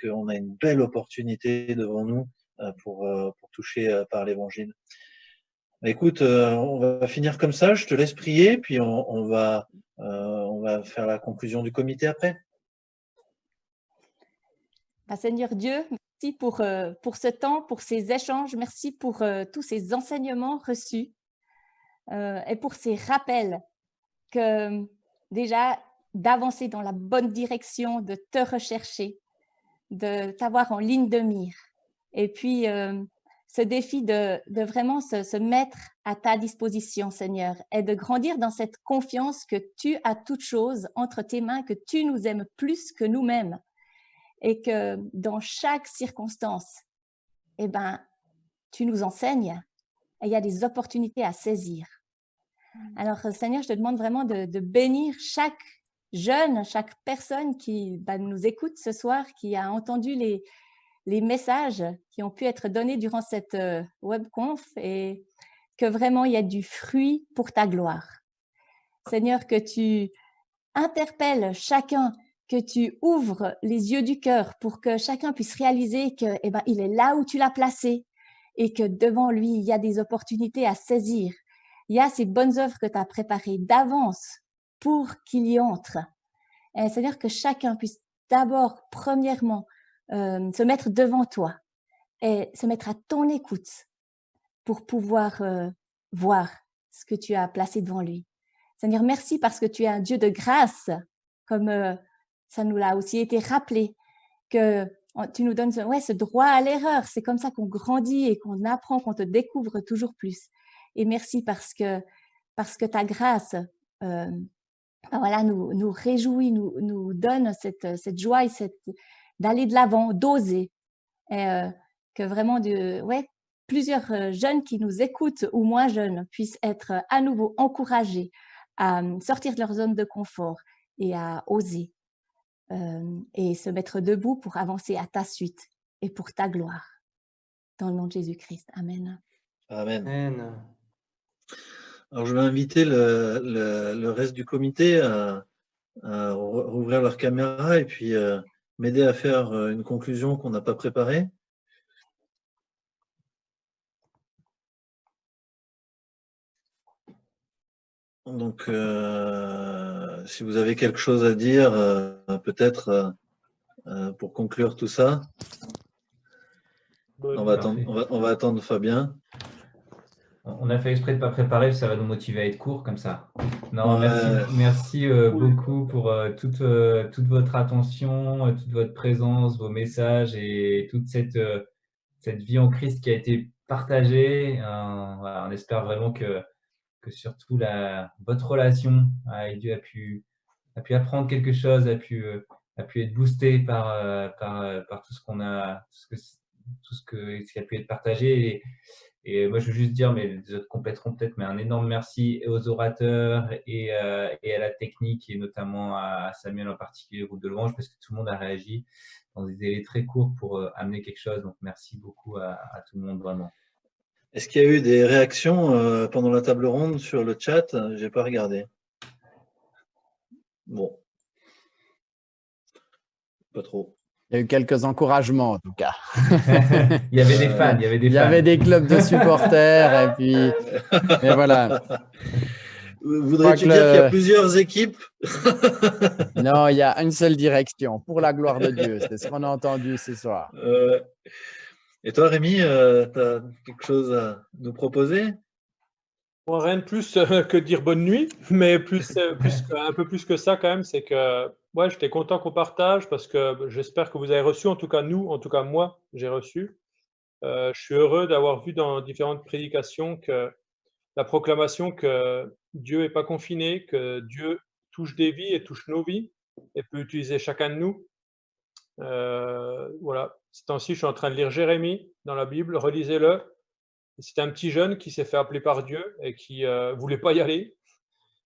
A: qu'on a une belle opportunité devant nous pour toucher par l'évangile. Écoute, on va finir comme ça. Je te laisse prier, puis on va faire la conclusion du comité après.
D: Seigneur Dieu, merci pour ce temps, pour ces échanges. Merci pour tous ces enseignements reçus et pour ces rappels que déjà d'avancer dans la bonne direction, de te rechercher, de t'avoir en ligne de mire. Et puis, ce défi de vraiment se mettre à ta disposition, Seigneur, et de grandir dans cette confiance que tu as toutes choses entre tes mains, que tu nous aimes plus que nous-mêmes et que dans chaque circonstance, eh ben, tu nous enseignes et il y a des opportunités à saisir. Alors, Seigneur, je te demande vraiment de bénir chaque jeune, chaque personne qui nous écoute ce soir, qui a entendu les messages qui ont pu être donnés durant cette webconf et que vraiment il y a du fruit pour ta gloire. Seigneur, que tu interpelles chacun, que tu ouvres les yeux du cœur pour que chacun puisse réaliser que, il est là où tu l'as placé et que devant lui, il y a des opportunités à saisir. Il y a ces bonnes œuvres que tu as préparées d'avance pour qu'il y entre. C'est-à-dire que chacun puisse d'abord, premièrement, se mettre devant toi et se mettre à ton écoute pour pouvoir voir ce que tu as placé devant lui. Seigneur, merci parce que tu es un Dieu de grâce, comme ça nous l'a aussi été rappelé, que tu nous donnes ce droit à l'erreur. C'est comme ça qu'on grandit et qu'on apprend, qu'on te découvre toujours plus. Et merci parce que ta grâce nous réjouit, nous donne cette joie et d'aller de l'avant, d'oser. Et que vraiment plusieurs jeunes qui nous écoutent ou moins jeunes puissent être à nouveau encouragés à sortir de leur zone de confort et à oser et se mettre debout pour avancer à ta suite et pour ta gloire. Dans le nom de Jésus-Christ. Amen.
A: Amen.
C: Amen.
A: Alors, je vais inviter le reste du comité à rouvrir leur caméra et puis m'aider à faire une conclusion qu'on n'a pas préparée. Donc, si vous avez quelque chose à dire, peut-être pour conclure tout ça, on va attendre Fabien.
E: On a fait exprès de ne pas préparer, ça va nous motiver à être court comme ça. Non,
A: Ouais.
E: merci beaucoup pour toute votre attention, toute votre présence, vos messages et toute cette vie en Christ qui a été partagée. Voilà, on espère vraiment que surtout votre relation avec Dieu a pu apprendre quelque chose, a pu être boosté par tout ce qu'on a, tout ce qui a pu être partagé. Et moi, je veux juste dire, mais les autres compléteront peut-être, mais un énorme merci aux orateurs et à la technique, et notamment à Samuel en particulier, au groupe de louange, parce que tout le monde a réagi dans des délais très courts pour amener quelque chose. Donc, merci beaucoup à tout le monde, vraiment.
A: Est-ce qu'il y a eu des réactions pendant la table ronde sur le chat? J'ai pas regardé. Bon. Pas trop.
F: Il y a eu quelques encouragements, en tout cas.
E: Il y avait des fans, il y avait des fans.
F: Il y avait des clubs de supporters, et puis… Mais voilà.
A: Voudrais-tu dire qu'il y a plusieurs équipes?
F: Non, il y a une seule direction, pour la gloire de Dieu. C'est ce qu'on a entendu ce soir.
A: Et toi, Rémi, tu as quelque chose à nous proposer?
G: Bon, rien de plus que dire bonne nuit, mais un peu plus que ça quand même, c'est que ouais, j'étais content qu'on partage parce que j'espère que vous avez reçu, en tout cas moi, j'ai reçu. Je suis heureux d'avoir vu dans différentes prédications que la proclamation que Dieu n'est pas confiné, que Dieu touche des vies et touche nos vies et peut utiliser chacun de nous. Voilà, ces temps-ci, je suis en train de lire Jérémie dans la Bible, relisez-le. C'était un petit jeune qui s'est fait appeler par Dieu et qui voulait pas y aller,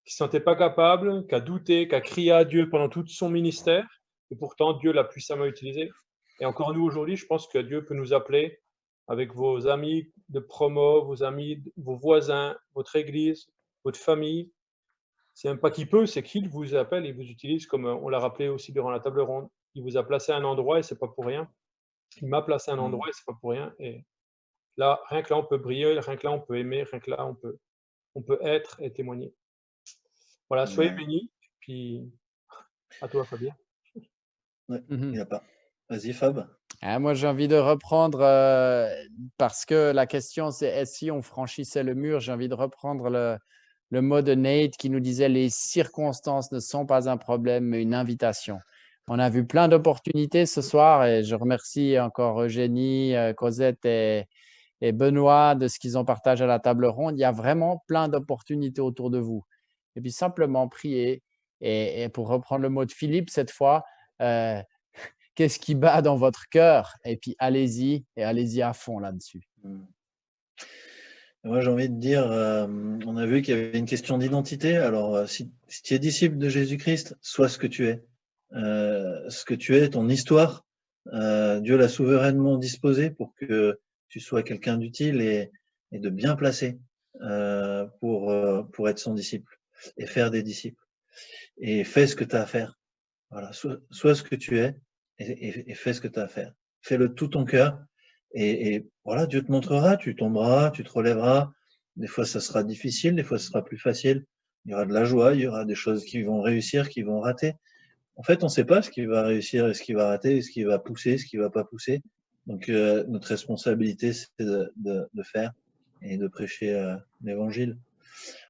G: qui se sentait pas capable, qui a douté, qui a crié à Dieu pendant tout son ministère, et pourtant Dieu l'a puissamment utilisé. Et encore nous aujourd'hui, je pense que Dieu peut nous appeler avec vos amis de promo, vos amis, vos voisins, votre église, votre famille. C'est même pas qu'il peut, c'est qu'il vous appelle et vous utilise, comme on l'a rappelé aussi durant la table ronde. Il vous a placé à un endroit et c'est pas pour rien. Il m'a placé à un endroit et c'est pas pour rien. Et là, rien que là, on peut briller, rien que là, on peut aimer, rien que là, on peut être et témoigner. Voilà, soyez bénis. Puis, à toi, Fabien.
A: Ouais, il n'y a pas. Vas-y, Fab.
F: Moi, j'ai envie de reprendre, parce que la question, c'est si on franchissait le mur, j'ai envie de reprendre le mot de Nate qui nous disait « Les circonstances ne sont pas un problème, mais une invitation ». On a vu plein d'opportunités ce soir et je remercie encore Eugénie, Cosette et Benoît de ce qu'ils ont partagé à la table ronde. Il y a vraiment plein d'opportunités autour de vous. Et puis simplement prier et pour reprendre le mot de Philippe cette fois, qu'est-ce qui bat dans votre cœur? Et puis allez-y et allez-y à fond là-dessus.
A: Moi, j'ai envie de dire, on a vu qu'il y avait une question d'identité. Alors, si tu es disciple de Jésus-Christ, sois ce que tu es. Ce que tu es, ton histoire, Dieu l'a souverainement disposé pour que tu sois quelqu'un d'utile et de bien placé pour être son disciple et faire des disciples. Et fais ce que tu as à faire. Voilà, sois ce que tu es et fais ce que tu as à faire. Fais-le de tout ton cœur. Et voilà, Dieu te montrera, tu tomberas, tu te relèveras. Des fois, ça sera difficile, des fois, ce sera plus facile. Il y aura de la joie, il y aura des choses qui vont réussir, qui vont rater. En fait, on ne sait pas ce qui va réussir et ce qui va rater, et ce qui va pousser, ce qui ne va pas pousser. Donc, notre responsabilité, c'est de faire et de prêcher l'évangile.